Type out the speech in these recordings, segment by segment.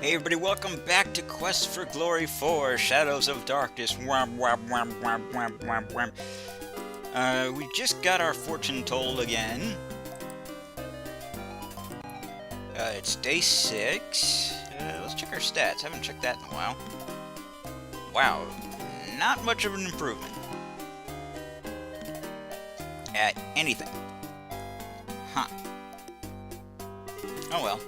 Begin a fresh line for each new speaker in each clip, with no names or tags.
Hey everybody, welcome back to Quest for Glory 4, Shadows of Darkness. Wham, wham, wham, wham, wham, wham, wham. We just got our fortune told again. It's day 6. Let's check our stats. Haven't checked that in a while. Wow, not much of an improvement. At anything. Huh. Oh well.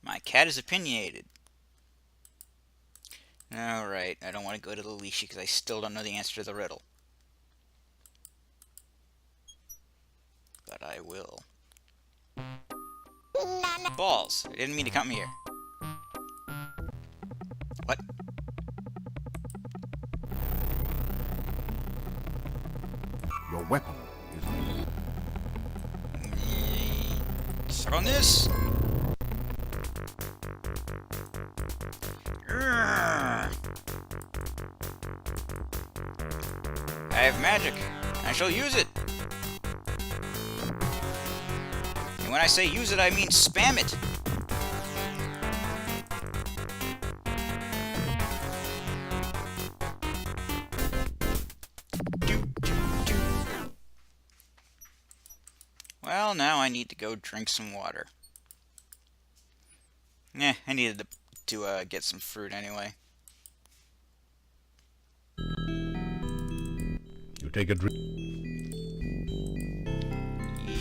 My cat is opinionated. Alright, I don't want to go to the leash because I still don't know the answer to the riddle. But I will. Balls! I didn't mean to come here. What?
Your weapon is...
Suck on this! I have magic. I shall use it. And when I say use it, I mean spam it. Well, now I need to go drink some water. I needed to get some fruit anyway.
You take a drink.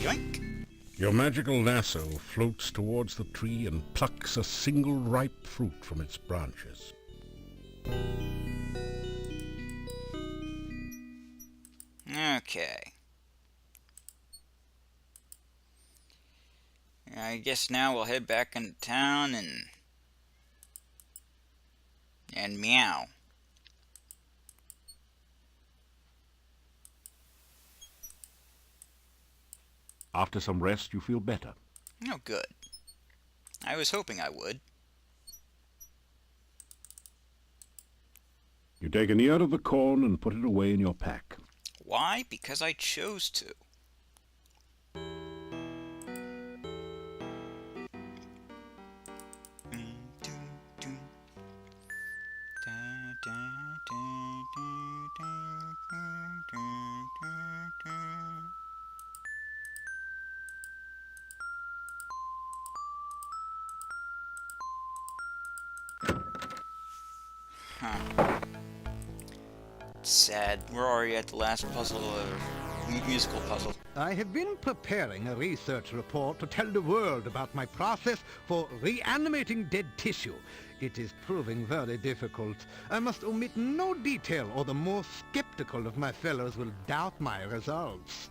Yoink.
Your magical lasso floats towards the tree and plucks a single ripe fruit from its branches.
Okay. I guess now we'll head back into town and meow.
After some rest, you feel better.
Oh, good. I was hoping I would.
You take an ear of the corn and put it away in your pack.
Why? Because I chose to. Huh. Sad. We're already at the last puzzle, musical puzzle.
I have been preparing a research report to tell the world about my process for reanimating dead tissue. It is proving very difficult. I must omit no detail, or the more skeptical of my fellows will doubt my results.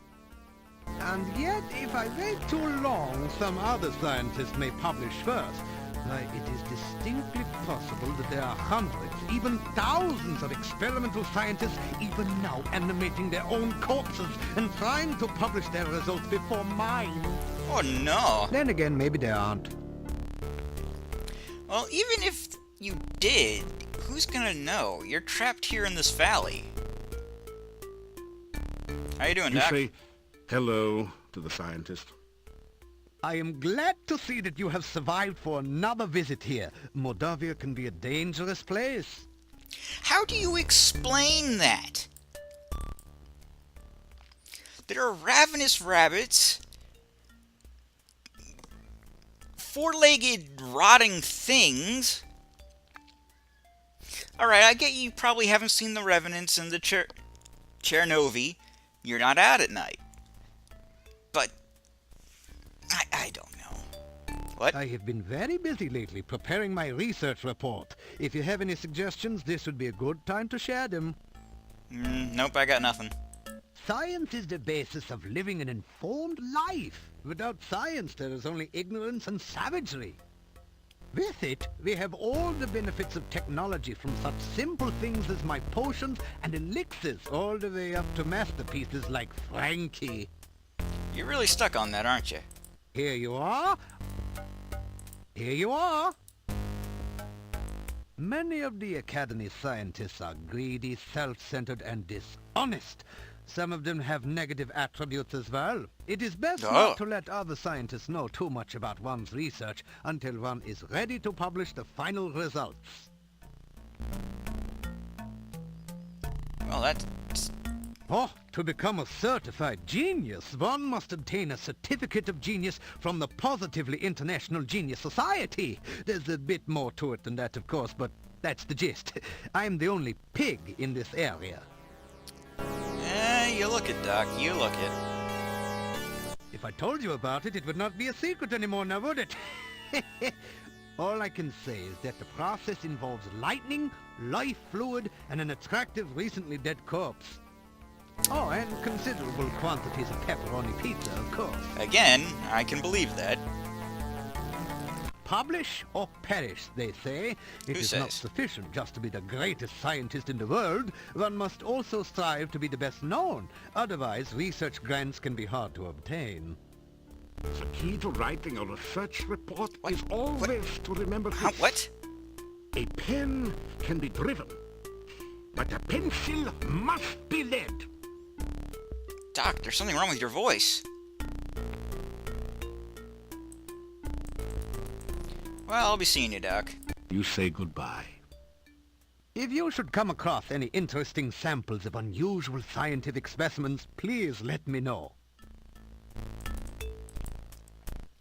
And yet, if I wait too long, some other scientist may publish first. Why, it is distinctly possible that there are hundreds, even thousands of experimental scientists even now animating their own corpses and trying to publish their results before mine.
Oh no!
Then again, maybe there aren't.
Well, even if you did, who's gonna know? You're trapped here in this valley. How you doing,
You
Doc?
say hello to the scientist.
I am glad to see that you have survived for another visit here. Moldavia can be a dangerous place.
How do you explain that? There are ravenous rabbits, four-legged rotting things. Alright, I get you probably haven't seen the Revenants and the Chernovi. You're not out at night. But I don't know. What?
I have been very busy lately preparing my research report. If you have any suggestions, this would be a good time to share them.
Nope, I got nothing.
Science is the basis of living an informed life. Without science, there is only ignorance and savagery. With it, we have all the benefits of technology, from such simple things as my potions and elixirs all the way up to masterpieces like Frankie.
You're really stuck on that, aren't you?
Here you are. Here you are. Many of the Academy scientists are greedy, self-centered, and dishonest. Some of them have negative attributes as well. It is best not to let other scientists know too much about one's research until one is ready to publish the final results.
Well, that's...
Oh, to become a certified genius, one must obtain a certificate of genius from the Positively International Genius Society. There's a bit more to it than that, of course, but that's the gist. I'm the only pig in this area.
You look it, Doc. You look it.
If I told you about it, it would not be a secret anymore now, would it? All I can say is that the process involves lightning, life fluid, and an attractive, recently dead corpse. Oh, and considerable quantities of pepperoni pizza, of course.
Again, I can believe that.
Publish or perish, they say. It is not sufficient just to be the greatest scientist in the world. One must also strive to be the best known. Otherwise, research grants can be hard to obtain.
The key to writing a research report is always to remember this.
What?
A pen can be driven, but a pencil must be led.
Doc, there's something wrong with your voice. Well, I'll be seeing you, Doc.
You say goodbye.
If you should come across any interesting samples of unusual scientific specimens, please let me know.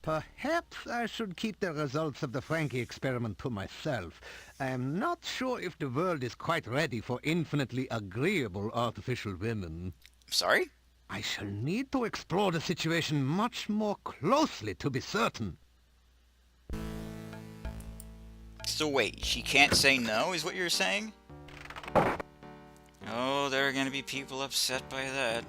Perhaps I should keep the results of the Frankie experiment to myself. I am not sure if the world is quite ready for infinitely agreeable artificial women.
Sorry?
I shall need to explore the situation much more closely to be certain.
So wait, she can't say no, is what you're saying? Oh, there are gonna be people upset by that.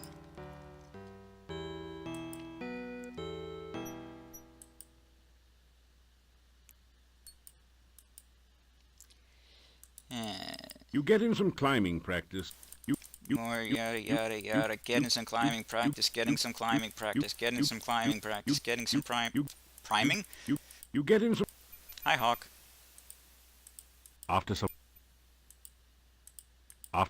You get in some climbing practice.
More yada yada yada. Getting some climbing practice. Getting some climbing practice. Getting some climbing practice. Getting some priming.
You get in some.
Hi, Hawk.
After some.
All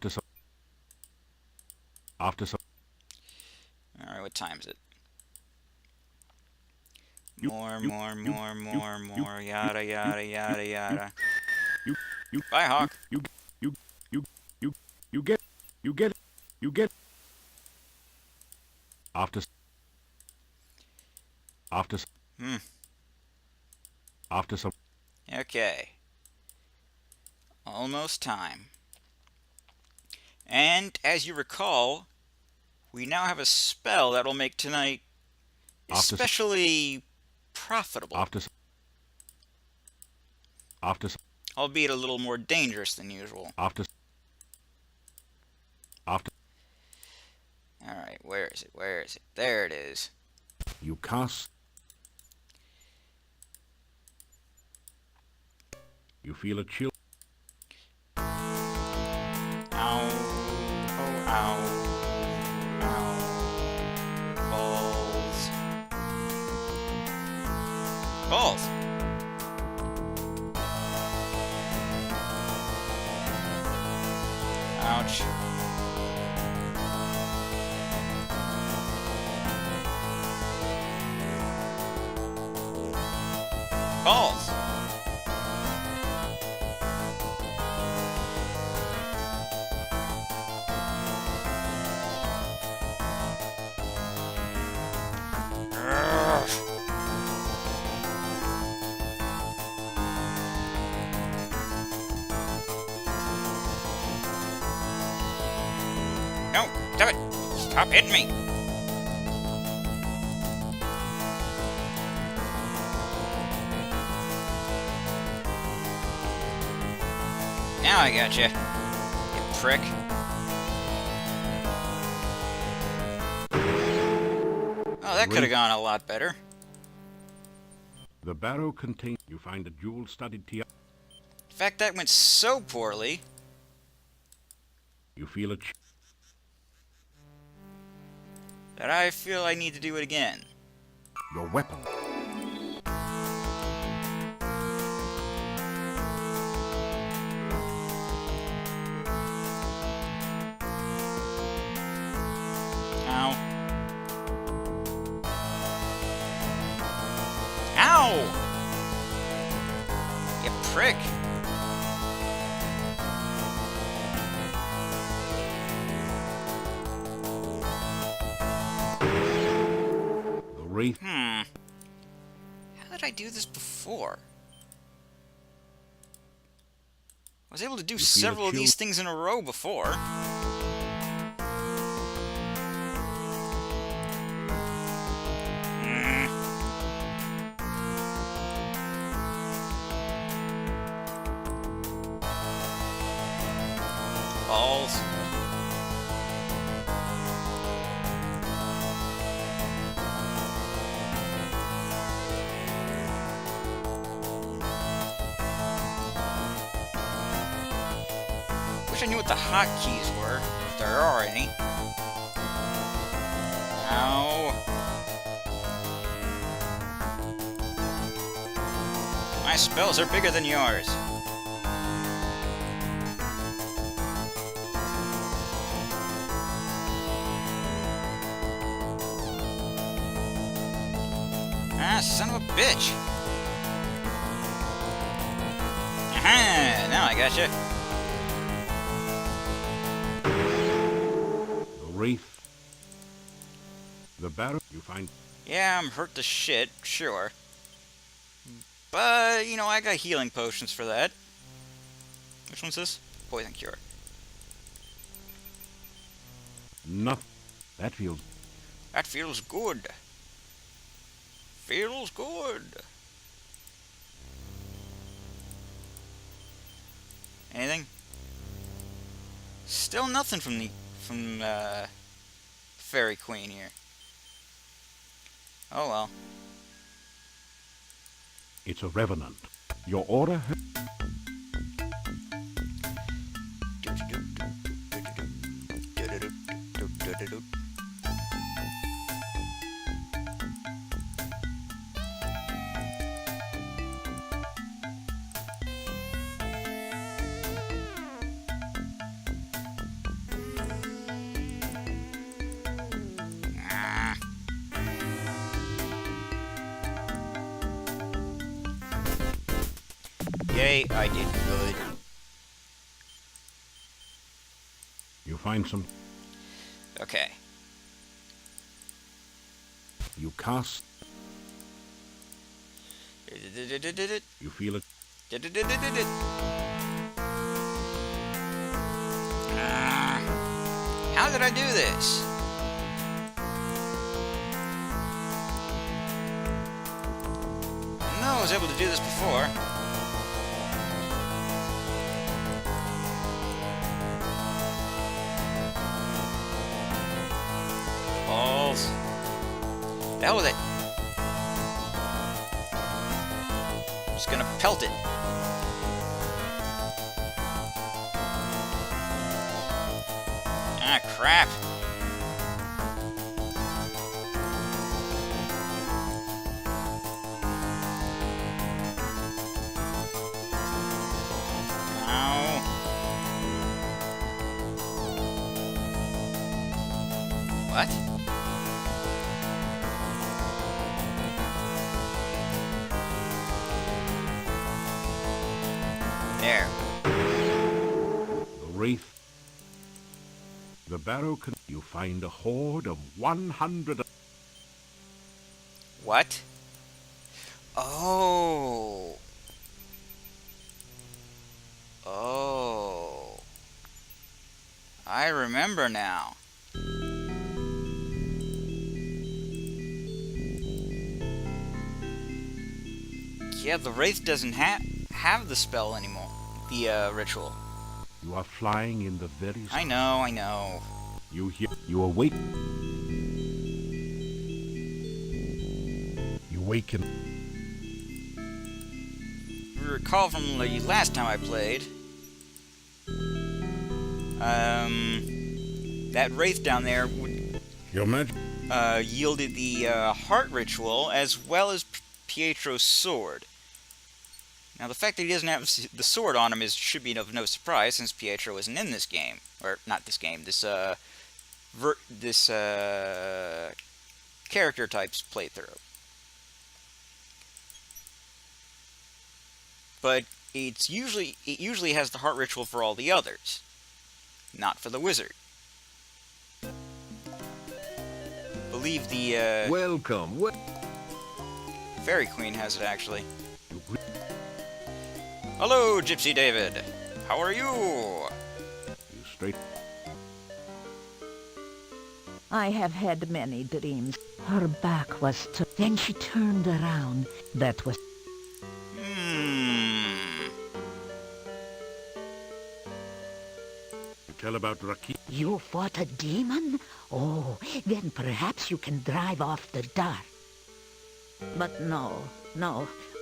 right, what time is it? More, yada yada yada yada. Bye, Hawk.
You get. After. After some.
Okay. Almost time. And as you recall, we now have a spell that'll make tonight especially profitable. Albeit a little more dangerous than usual. Alright, where is it? Where is it? There it is.
You cast. You feel a chill.
Ow. Oh, ow. Ow. Balls. Balls. Ouch. Balls. No, stop it! Stop hitting me! Now I got you prick. Oh, that could have gone a lot better.
The barrow contains. You find a jewel-studded tiara.
In fact, that went so poorly.
You feel a
that I feel I need to do it again.
Your weapon.
frick?
The wraith.
How did I do this before? I was able to do
feel a
several of
chill?
these things in a row before. Balls. Wish I knew what the hotkeys were, if there are any. Ow. My spells are bigger than yours. Ah, son of a bitch. Aha! Now I gotcha.
The wraith. The barrow. You find.
Yeah, I'm hurt to shit, sure. But, you know, I got healing potions for that. Which one's this? Poison cure.
Nothing. That feels.
That feels good. Feels good. Anything? Still nothing from Fairy Queen here. Oh well.
It's a revenant. Your order.
Yay, I did good.
You find some.
Okay.
You cast. You feel it.
How did I do this? No, I was able to do this before. Balls. The hell with it. Just gonna pelt it. Ah, crap. Ow. What? There.
The wraith. The barrow can. You find a horde of 100.
What? Oh. Oh. I remember now. Yeah, the Wraith doesn't have the spell anymore. The ritual.
You are flying in the very.
I know, I know.
You hear. You awake. You waken.
If you recall from the last time I played, that Wraith down there would,
Your magic.
yielded the heart ritual as well as Pietro's sword. Now, the fact that he doesn't have the sword on him should be of no surprise, since Pietro isn't in this game. Or, not this game, this character type's playthrough. But it usually has the heart ritual for all the others, not for the wizard. Believe the
Welcome.
Fairy Queen has it actually.
You gre-
Hello, Gypsy David. How are you?
you straight.
I have had many dreams. Her back was to... Then she turned around. That was...
You tell about Raki.
You fought a demon? Oh, then perhaps you can drive off the dark. But no,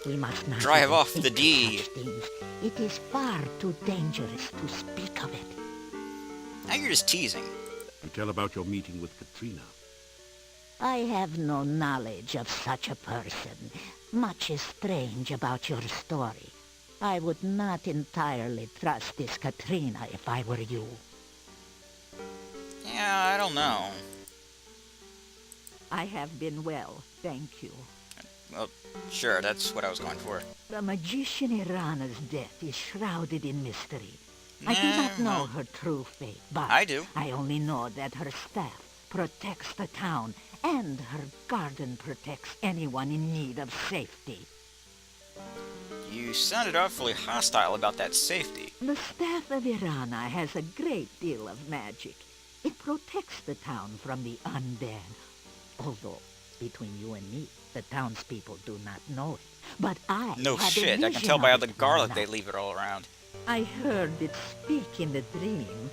we must not...
Drive
even
off
think
the
of
D.
such things. It is far too dangerous to speak of it.
Now you're just teasing.
You tell about your meeting with Katrina.
I have no knowledge of such a person. Much is strange about your story. I would not entirely trust this Katrina if I were you.
Yeah, I don't know.
I have been well, thank you.
Well, sure, that's what I was going for.
The magician Irana's death is shrouded in mystery. I do not know her true fate, but
I do.
I only know that her staff protects the town, and her garden protects anyone in need of safety.
You sounded awfully hostile about that safety.
The staff of Irana has a great deal of magic. It protects the town from the undead. Although, between you and me, the townspeople do not know it. But I
No
had a
shit, I can
vision
tell by all
of
the
it
garlic
one
they
night.
leave it all around.
I heard it speak in the dream.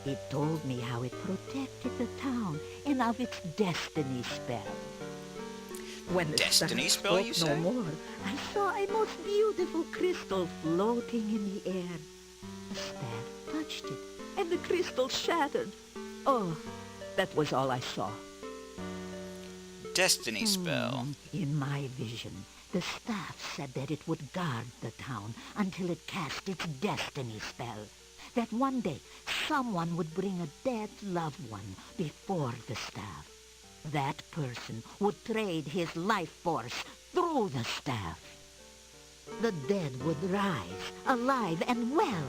It told me how it protected the town and of its destiny spell. When the
Destiny
staff
spell,
spoke
you
no
say?
more, I saw a most beautiful crystal floating in the air. The staff touched it, and the crystal shattered. Oh, that was all I saw.
Destiny spell.
In my vision, the staff said that it would guard the town until it cast its destiny spell. That one day, someone would bring a dead loved one before the staff. That person would trade his life force through the staff. The dead would rise, alive and well,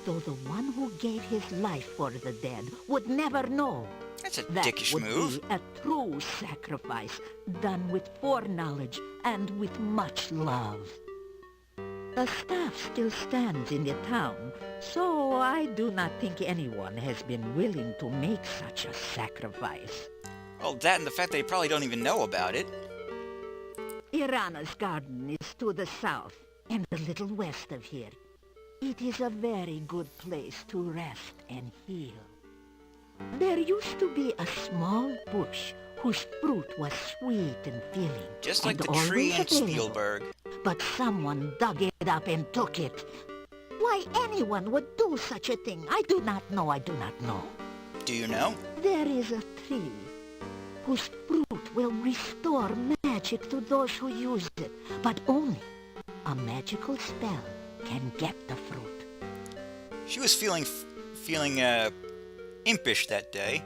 though the one who gave his life for the dead would never know.
That's a
That
dickish
would
move.
be a true sacrifice, done with foreknowledge and with much love. The staff still stands in the town, so I do not think anyone has been willing to make such a sacrifice.
Well, that and the fact they probably don't even know about it.
Irana's garden is to the south and a little west of here. It is a very good place to rest and heal. There used to be a small bush whose fruit was sweet and filling.
Just like
and
the tree
always
in
available.
Spielberg.
But someone dug it up and took it. Why anyone would do such a thing, I do not know.
Do you know?
There is a tree whose fruit will restore magic to those who use it, but only a magical spell can get the fruit.
She was feeling impish that day.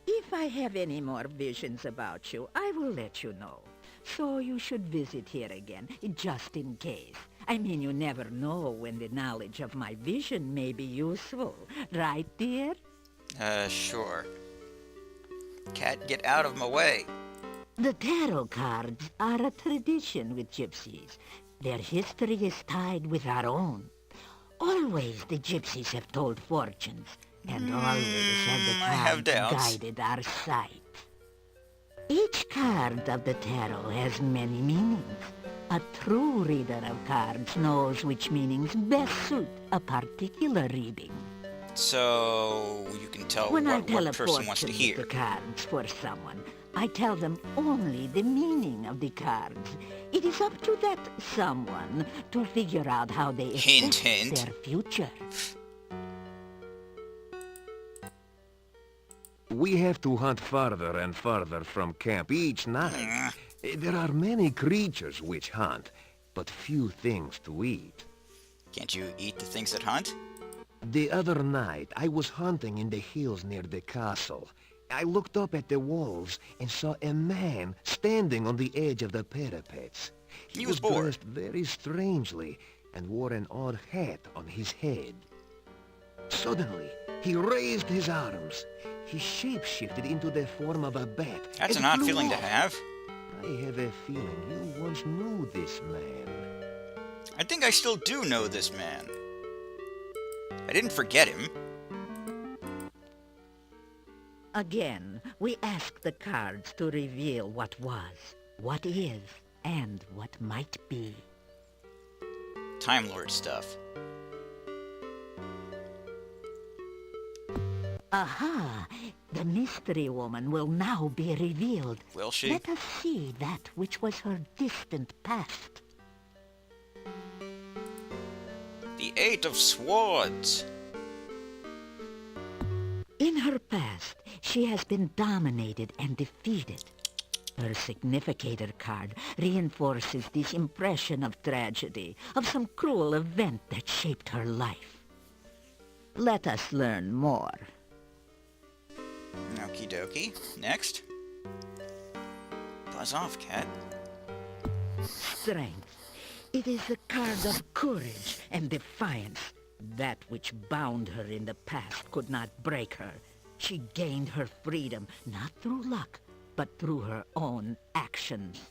If I have any more visions about you, I will let you know. So you should visit here again, just in case. I mean, you never know when the knowledge of my vision may be useful. Right, dear?
Sure. Cat, get out of my way.
The tarot cards are a tradition with gypsies. Their history is tied with our own. Always the gypsies have told fortunes, and always have the
I have
cards
doubts.
guided our sight. Each card of the tarot has many meanings. A true reader of cards knows which meanings best suit a particular reading.
So you can tell
When I
what
tell a
person wants to
fortune
hear.
with the cards for someone, I tell them only the meaning of the cards. It is up to that someone to figure out how they
Hint,
affect
hint.
their future.
We have to hunt farther and farther from camp each night. There are many creatures which hunt, but few things to eat.
Can't you eat the things that hunt?
The other night, I was hunting in the hills near the castle. I looked up at the wolves and saw a man standing on the edge of the parapets.
He was bored.
dressed very strangely. and wore an odd hat on his head. Suddenly, he raised his arms. He shape-shifted into the form of a bat.
That's
and
an odd
flew
feeling to
off.
have.
I have a feeling you once knew this man.
I think I still do know this man. I didn't forget him.
Again, we ask the cards to reveal what was, what is, and what might be.
Time Lord stuff.
Aha! The mystery woman will now be revealed.
Will she?
Let us see that which was her distant past.
The Eight of Swords.
In her past, she has been dominated and defeated. Her significator card reinforces this impression of tragedy, of some cruel event that shaped her life. Let us learn more.
Okie dokie. Next. Buzz off, cat.
Strength. It is a card of courage and defiance. That which bound her in the past could not break her. She gained her freedom, not through luck, but through her own actions.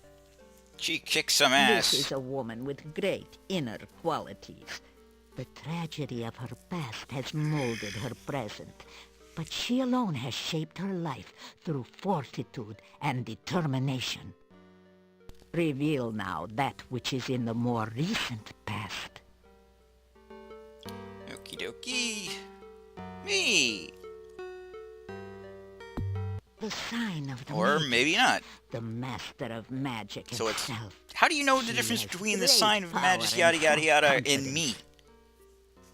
She kicks some ass.
This is a woman with great inner qualities. The tragedy of her past has molded her present, but she alone has shaped her life through fortitude and determination. Reveal now that which is in the more recent past.
Okie dokie. Me.
The sign of the
Or
maiden,
maybe not.
the master of magic
So it's...
himself.
How do you know the
She
difference
has
between the
great
sign of
power
magic,
and
yada yada yada, and
self-confidence.
me?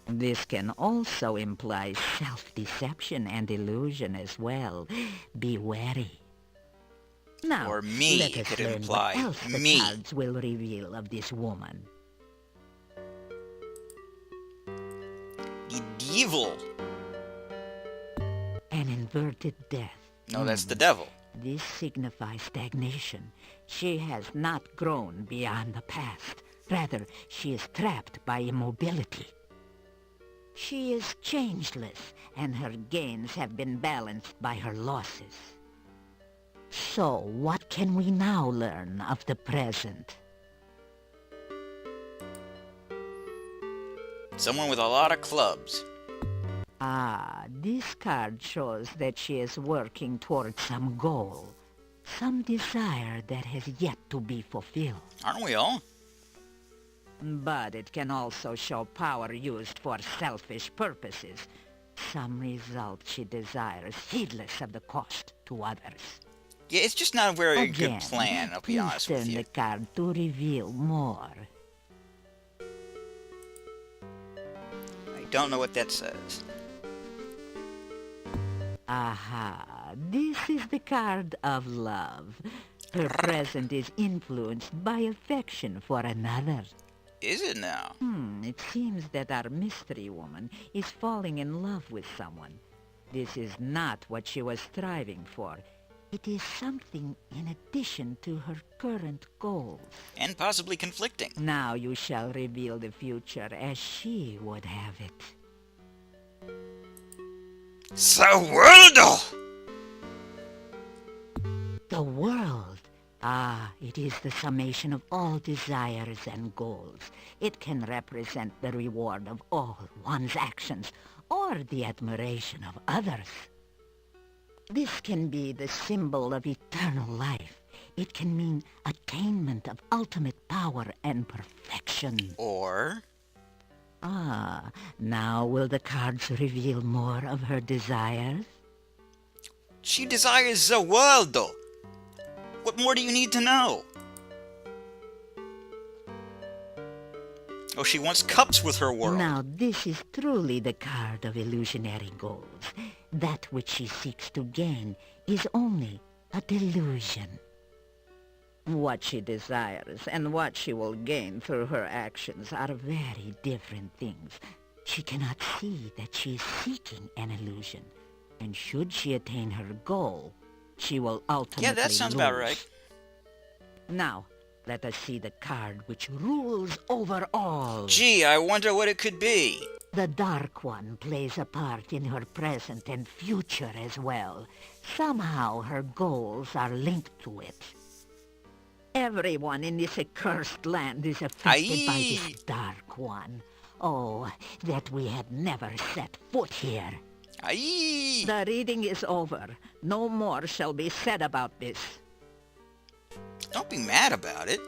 This can also imply self-deception and illusion as well. Be wary. Now,
Or me
let us
could
learn
imply
what else the
me.
cards will reveal of this woman.
The devil.
An inverted death.
No, that's the devil.
This signifies stagnation. She has not grown beyond the past. Rather, she is trapped by immobility. She is changeless, and her gains have been balanced by her losses. So, what can we now learn of the present?
Someone with a lot of clubs.
Ah, this card shows that she is working towards some goal, some desire that has yet to be fulfilled.
Aren't we all?
But it can also show power used for selfish purposes, some result she desires heedless of the cost to others.
Yeah, it's just not a very
Again,
good plan, I'll be
please
honest with
turn
you.
the card to reveal more.
I don't know what that says.
Aha, this is the card of love. Her present is influenced by affection for another.
Is it now?
It seems that our mystery woman is falling in love with someone. This is not what she was striving for. It is something in addition to her current goals.
And possibly conflicting.
Now you shall reveal the future as she would have it.
Worldle!
The world. Ah, it is the summation of all desires and goals. It can represent the reward of all one's actions, or the admiration of others. This can be the symbol of eternal life. It can mean attainment of ultimate power and perfection.
Or...
Ah, now will the cards reveal more of her desires?
she desires the world! What more do you need to know? Oh, she wants cups with her world.
Now this is truly the card of illusionary goals. That which she seeks to gain is only a delusion. What she desires and what she will gain through her actions are very different things. She cannot see that she is seeking an illusion, and should she attain her goal, she will ultimately
Yeah, that sounds about
lose.
right.
Now, Let us see the card which rules over all.
Gee, I wonder what it could be.
The Dark One plays a part in her present and future as well. Somehow her goals are linked to it. Everyone in this accursed land is affected by this Dark One. Oh, that we had never set foot here.
Aye.
The reading is over. No more shall be said about this.
Don't be mad about it.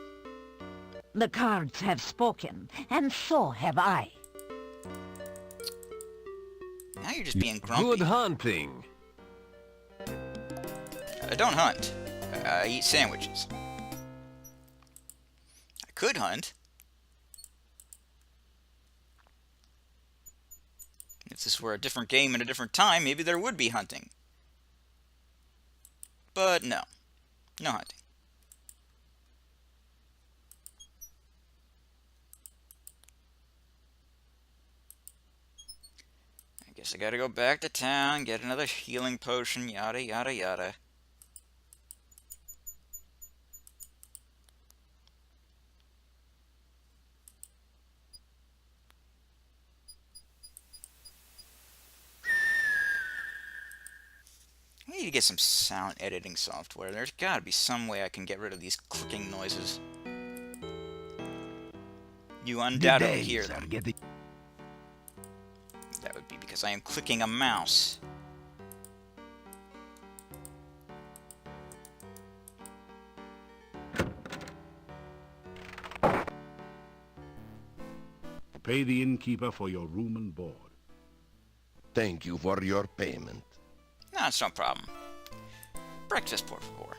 The cards have spoken, and so have I.
Now you're just being grumpy.
Good hunting.
I don't hunt. I eat sandwiches. I could hunt. If this were a different game at a different time, maybe there would be hunting. But no. No hunting. I guess I gotta go back to town, get another healing potion, yada yada yada. I need to get some sound editing software. There's gotta be some way I can get rid of these clicking noises. You undoubtedly hear them. That would be because I am clicking a mouse.
Pay the innkeeper for your room and board.
Thank you for your payment.
No, it's no problem. Breakfast, por favor.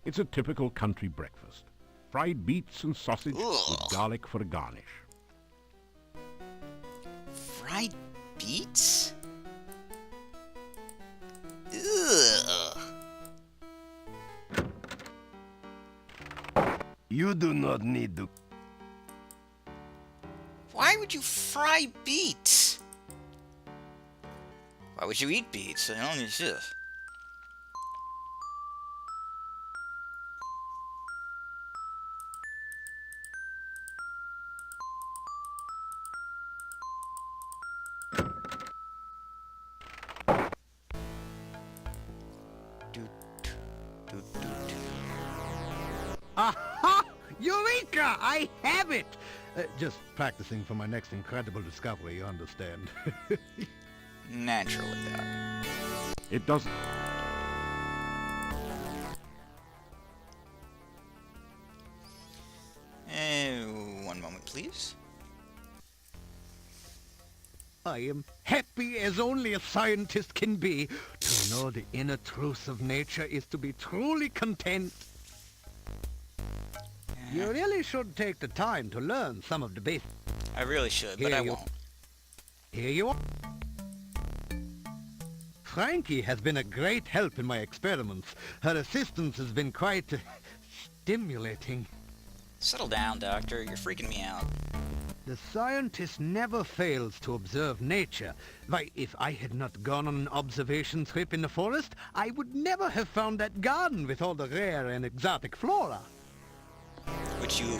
It's a typical country breakfast. Fried beets and sausage with
Ugh.
garlic for a garnish.
Fried beets? Ugh.
You do not need to...
Why would you fry beets? Why would you eat beets? I don't exist.
Aha! Eureka! I have it! Just practicing for my next incredible discovery, you understand.
Naturally, Doc.
It doesn't...
One moment, please.
I am happy as only a scientist can be. To know the inner truth of nature is to be truly content. You really should take the time to learn some of the basics.
I really should, but
Here
I
you-
won't.
Here you are. Frankie has been a great help in my experiments. Her assistance has been quite stimulating.
Settle down, Doctor. You're freaking me out.
The scientist never fails to observe nature. Why, if I had not gone on an observation trip in the forest, I would never have found that garden with all the rare and exotic flora.
Which you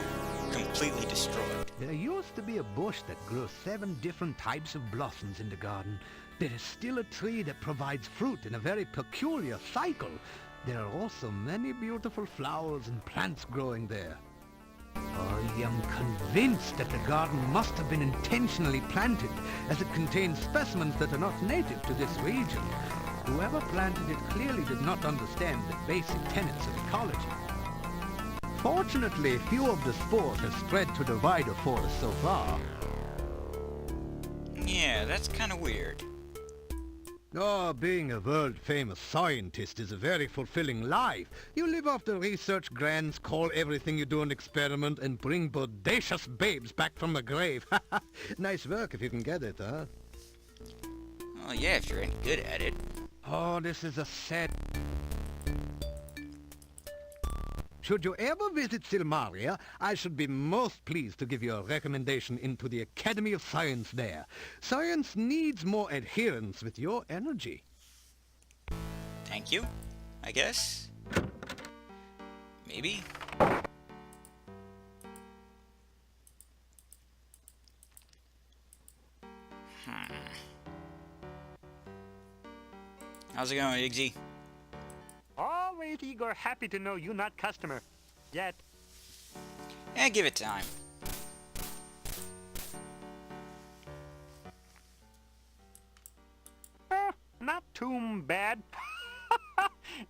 completely destroyed.
There used to be a bush that grew 7 different types of blossoms in the garden. There is still a tree that provides fruit in a very peculiar cycle. There are also many beautiful flowers and plants growing there. I am convinced that the garden must have been intentionally planted, as it contains specimens that are not native to this region. Whoever planted it clearly did not understand the basic tenets of ecology. Fortunately, few of the spores have spread to the wider forest so far.
Yeah, that's kind of weird.
Oh, being a world-famous scientist is a very fulfilling life. You live off the research grants, call everything you do an experiment, and bring bodacious babes back from the grave. Nice work if you can get it, huh?
Well, yeah, if you're any good at it.
Oh, this is a sad... Should you ever visit Silmaria, I should be most pleased to give you a recommendation into the Academy of Science there. Science needs more adherence with your energy.
Thank you, I guess. Maybe? How's it going, Iggy?
Always, Igor, happy to know you not customer. Yet.
Yeah, give it time.
Not too bad.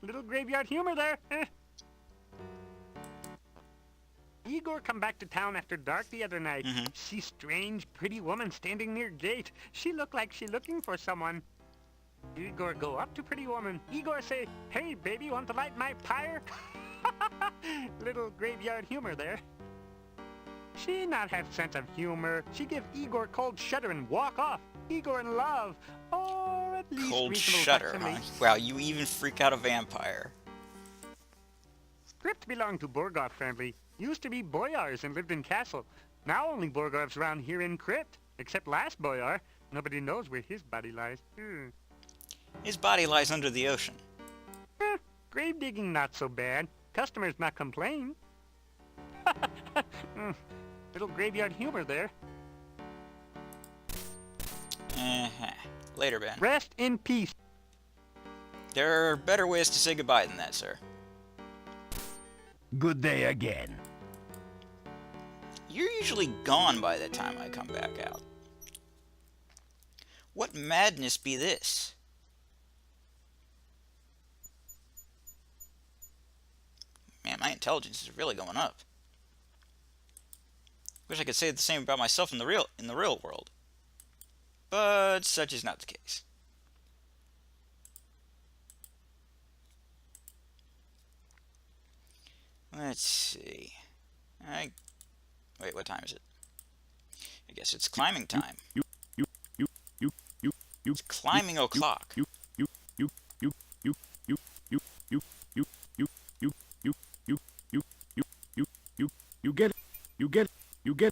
Little graveyard humor there. Igor come back to town after dark the other night. See strange, pretty woman standing near gate. She look like she looking for someone. Igor go up to pretty woman. Igor say, "Hey, baby, want to light my pyre?" Little graveyard humor there. She not have sense of humor. She give Igor cold shudder and walk off. Igor in love. Or at least
Cold
reasonable
shudder,
facsimile.
huh? Wow, you even freak out a vampire.
Crypt belonged to Borgov family. Used to be boyars and lived in castle. Now only Borgovs around here in Crypt. Except last boyar. Nobody knows where his body lies.
His body lies under the ocean.
Grave digging not so bad. Customers not complain. Little graveyard humor there.
Later, Ben.
Rest in peace.
There are better ways to say goodbye than that, sir.
Good day again.
You're usually gone by the time I come back out. What madness be this? Man, my intelligence is really going up. Wish I could say the same about myself in the real world. But such is not the case. Let's see. Wait, what time is it? I guess it's climbing time. It's climbing o'clock.
You get.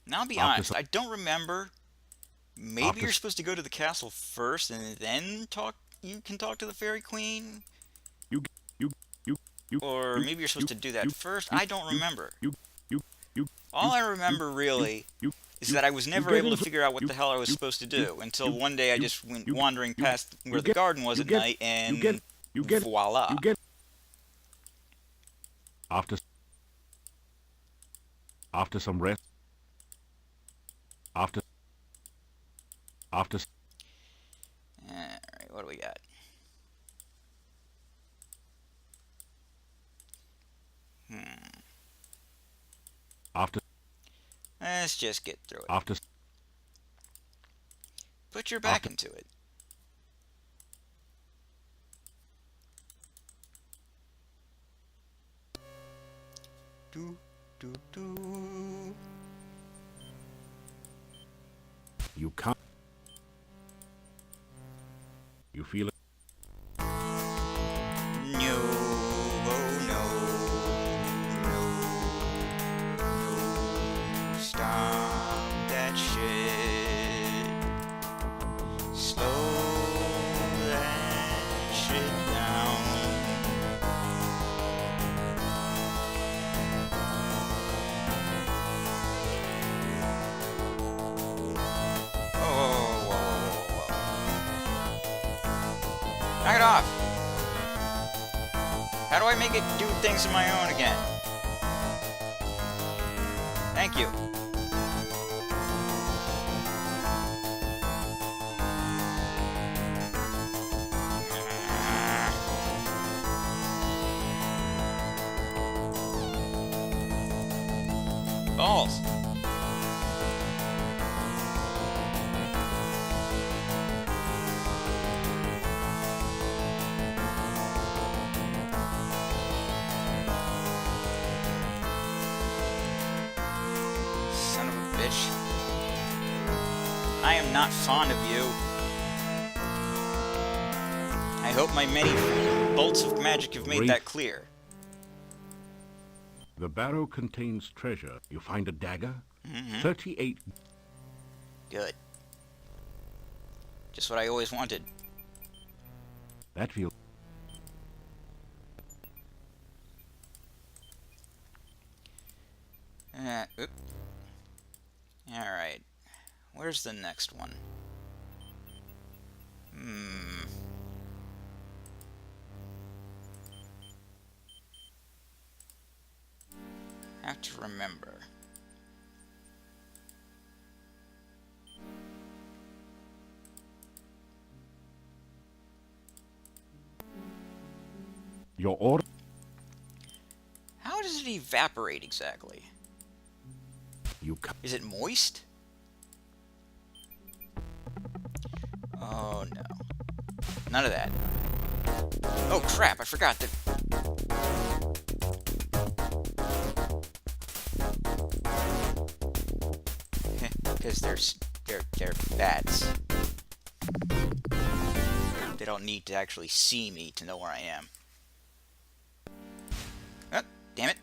Now, I'll be honest, I don't remember. Maybe you're supposed to go to the castle first and then you can talk to the Fairy Queen? Or maybe you're supposed to do that first? I don't remember. All I remember, really, is that I was never able to figure out what the hell I was supposed to do until one day I just went wandering past where the garden was at night and voila.
After some rest. Alright,
what do we got? Let's just get through it. Put your back into it. Do, do, do.
You can't. You feel it?
No, oh no, no, stop that shit, slow that shit down. Knock it off! How do I make it do things of my own again? Thank you. Balls. Son of a bitch. I am not fond of you. I hope my many bolts of magic have made that clear.
The barrow contains treasure. You find a dagger. 38.
Good. Just what I always wanted.
That feels...
Oop. Alright. Where's the next one? Have to remember.
Your order...
How does it evaporate exactly?
You...
Is it moist? Oh no. None of that. Oh crap, I forgot that... Because they're bats. They don't need to actually see me to know where I am. Oh, damn it.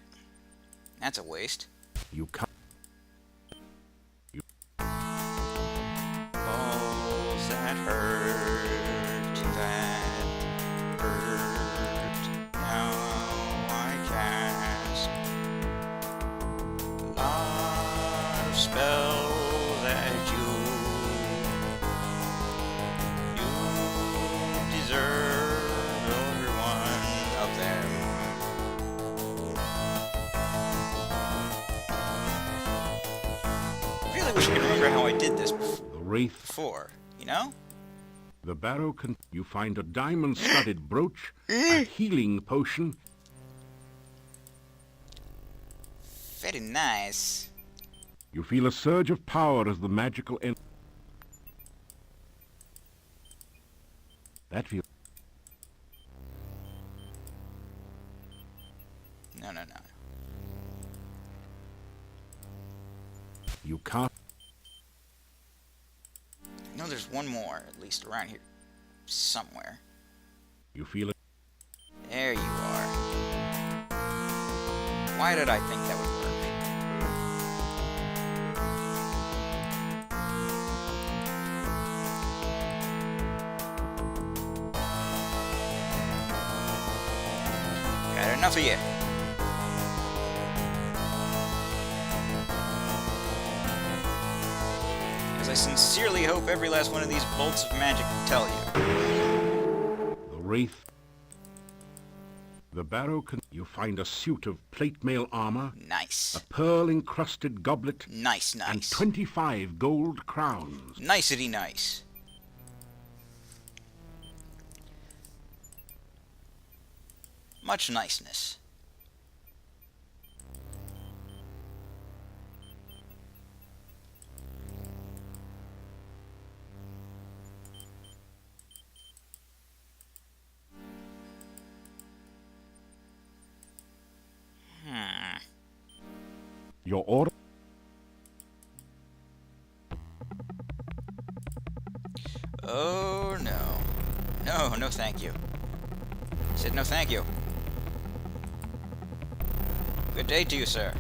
That's a waste.
You come...
Balls that hurt, that hurt. Now I cast a lot of spells at you. You deserve every one of them. I really wish I could remember how I did this
The wraith...
before, you know?
The barrow can... You find a diamond-studded brooch, a healing potion...
Very nice.
You feel a surge of power as the magical... That feels...
No.
You can't...
I know there's one more, at least around here. Somewhere.
You feel it...
There you are. Why did I think that would work? Got enough of you. Because I sincerely hope every last one of these bolts of magic can tell you.
The wraith... The barrow can... You find a suit of plate mail armor,
Nice.
a pearl-encrusted goblet,
Nice.
and 25 gold crowns.
Nicety nice. Much niceness.
Your order...
Oh no. No thank you. I said no thank you. Good day to you, sir.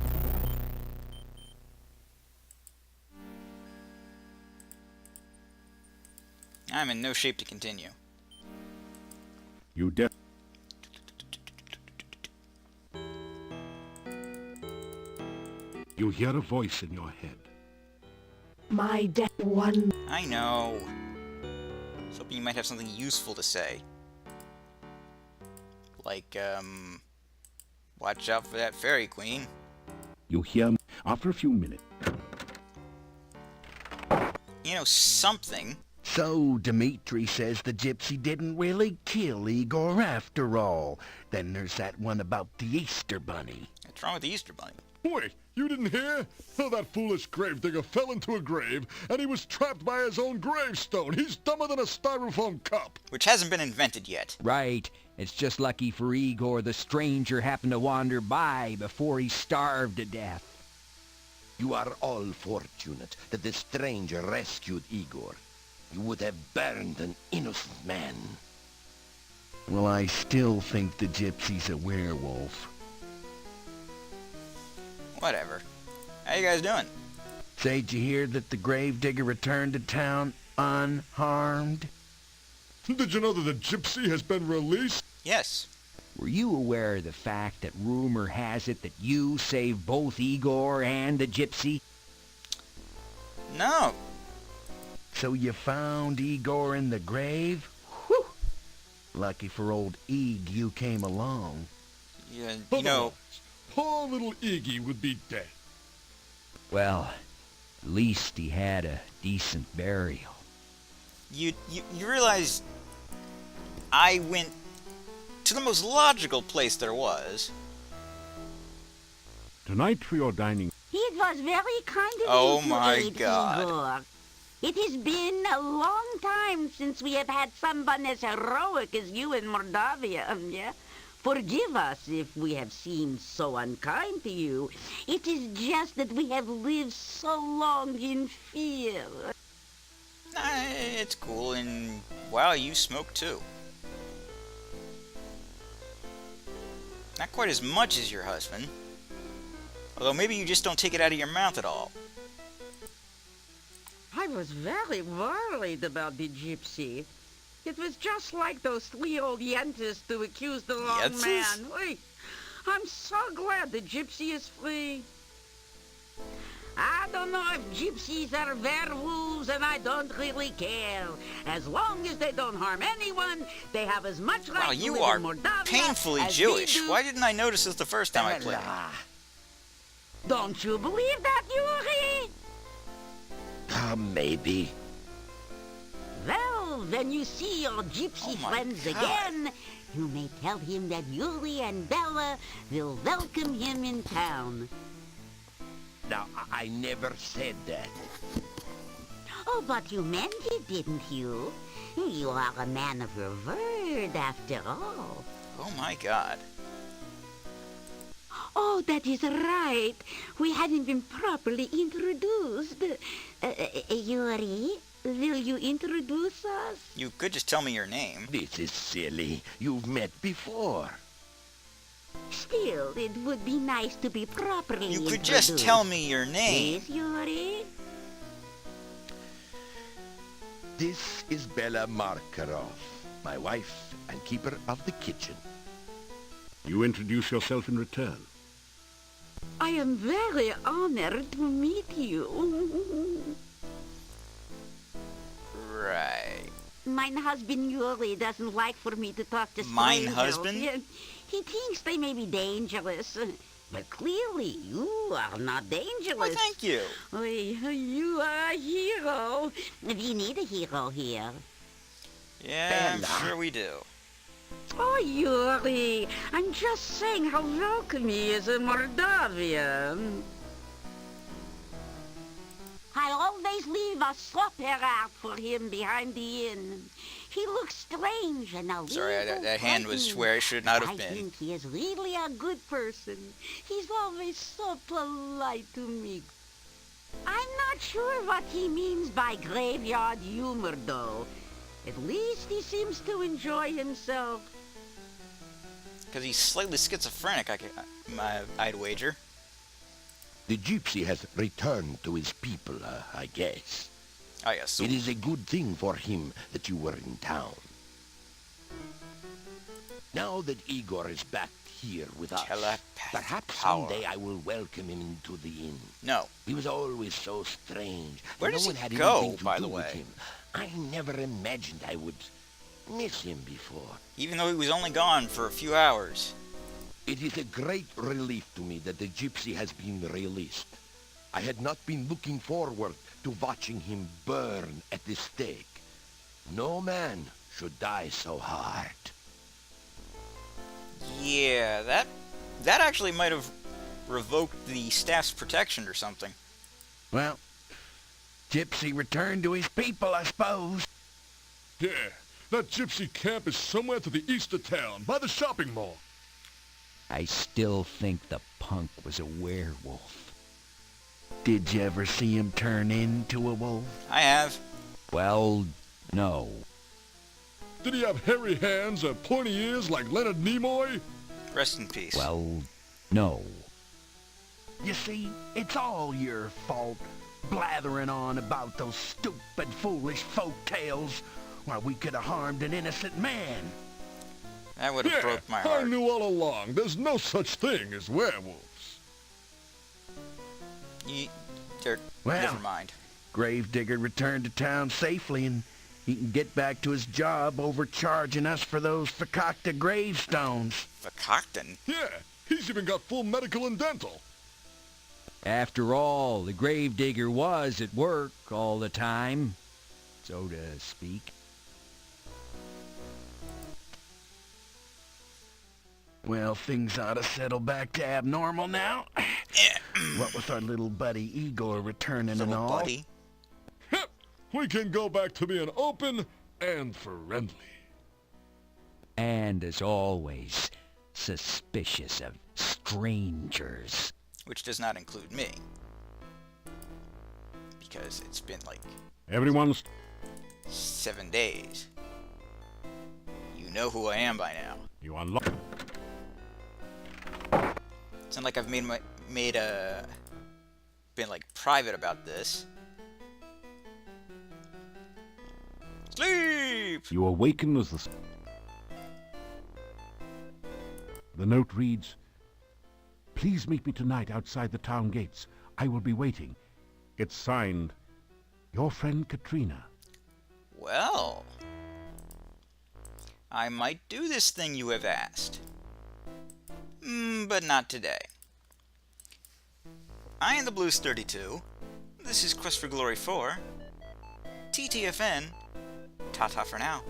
I'm in no shape to continue.
You def... You hear a voice in your head.
My dead one.
I know. I was hoping you might have something useful to say. Like, watch out for that fairy queen.
You hear... After a few minutes...
You know, something.
So, Dimitri says the gypsy didn't really kill Igor after all. Then there's that one about the Easter Bunny.
What's wrong with the Easter Bunny?
Wait, you didn't hear? Oh, that foolish gravedigger fell into a grave, and he was trapped by his own gravestone. He's dumber than a styrofoam cup.
Which hasn't been invented yet.
Right. It's just lucky for Igor the stranger happened to wander by before he starved to death.
You are all fortunate that the stranger rescued Igor. You would have burned an innocent man. Well, I still think the gypsy's a werewolf.
Whatever. How you guys doing?
Say, did you hear that the gravedigger returned to town? unharmed.
Did you know that the gypsy has been released?
Yes.
Were you aware of the fact that rumor has it that you saved both Igor and the gypsy?
No.
So you found Igor in the grave? Whew! Lucky for old Ig you came along.
Yeah, you know...
Poor little Iggy would be dead.
Well, at least he had a decent burial.
You realize I went to the most logical place there was.
Tonight for your dining.
It was very kind of
Oh
you to
my
aid
God.
Igor. It has been a long time since we have had someone as heroic as you in Mordavia, yeah? Forgive us if we have seemed so unkind to you. It is just that we have lived so long in fear.
Nah, it's cool, and wow, you smoke too. Not quite as much as your husband. Although maybe you just don't take it out of your mouth at all.
I was very worried about the gypsy. It was just like those 3 old yentas to accuse the wrong
Yentas?
man. Wait, I'm so glad the gypsy is free. I don't know if gypsies are werewolves, and I don't really care. As long as they don't harm anyone, they have as much right
Wow,
to
you
live
are
in Mordavia
painfully
as
Jewish.
we do.
Why didn't I notice this the first time I played it?
Don't you believe that, Yuri?
Maybe.
Well, when you see your gypsy
Oh my
friends
God.
again, you may tell him that Yuri and Bella will welcome him in town.
Now, I never said that.
Oh, but you meant it, didn't you? You are a man of your word, after all.
Oh my God.
Oh, that is right. We hadn't been properly introduced. Yuri, will you introduce us?
You could just tell me your name.
This is silly. You've met before.
Still, it would be nice to be properly
You could
introduced.
just tell me your name.
Please, Yuri?
This is Bella Markarov, my wife and keeper of the kitchen.
You introduce yourself in return.
I am very honored to meet you.
Right.
Mine husband Yuri doesn't like for me to talk to
Mine
strangers.
husband?
He thinks they may be dangerous. But clearly, you are not dangerous.
Why, thank you.
You are a hero.
We need a hero here.
Yeah, I'm
Bella.
sure we do.
Oh, Yuri, I'm just saying how welcome he is in Mordavia.
I always leave a supper out for him behind the inn. He looks strange and a
Sorry,
little
that hand was
frightened.
where it should not have
I
been.
think he is really a good person. He's always so polite to me. I'm not sure what he means by graveyard humor, though. At least he seems to enjoy himself.
Because he's slightly schizophrenic, I'd wager.
The gypsy has returned to his people, I guess.
I guess so.
It is a good thing for him that you were in town. Now that Igor is back here with us,
Telepathic
perhaps
power.
someday I will welcome him into the inn.
No.
He was always so strange.
Where
and
does
no
he
one had
go,
anything to
by
do
the
with
way?
him. I never imagined I would miss him before.
Even though he was only gone for a few hours.
It is a great relief to me that the gypsy has been released. I had not been looking forward to watching him burn at the stake. No man should die so hard.
Yeah, that actually might have revoked the staff's protection or something.
Well, gypsy returned to his people, I suppose.
Yeah, that gypsy camp is somewhere to the east of town, by the shopping mall.
I still think the punk was a werewolf.
Did you ever see him turn into a wolf?
I have.
Well, no.
Did he have hairy hands and pointy ears like Leonard Nimoy?
Rest in peace.
Well, no.
You see, it's all your fault. blathering on about those stupid, foolish folk tales, while we could have harmed an innocent man.
That would have broke my
I
heart.
knew all along. There's no such thing as werewolves.
Never mind.
Gravedigger returned to town safely, and he can get back to his job overcharging us for those fakakta gravestones.
Vakaktan?
Yeah, he's even got full medical and dental.
After all, the gravedigger was at work all the time, so to speak.
Well, things ought to settle back to abnormal now. What with our little buddy Igor returning and all.
Buddy.
We can go back to being open and friendly.
And as always, suspicious of strangers.
Which does not include me. Because it's been like
Everyone's
7 days. You know who I am by now.
you unlock.
It's not like I've been like private about this. Sleep!
You awaken as the note reads, "Please meet me tonight outside the town gates. I will be waiting." It's signed, your friend Katrina.
Well, I might do this thing you have asked. But not today. I am the Blues 32. This is Quest for Glory 4. TTFN. Ta-ta for now.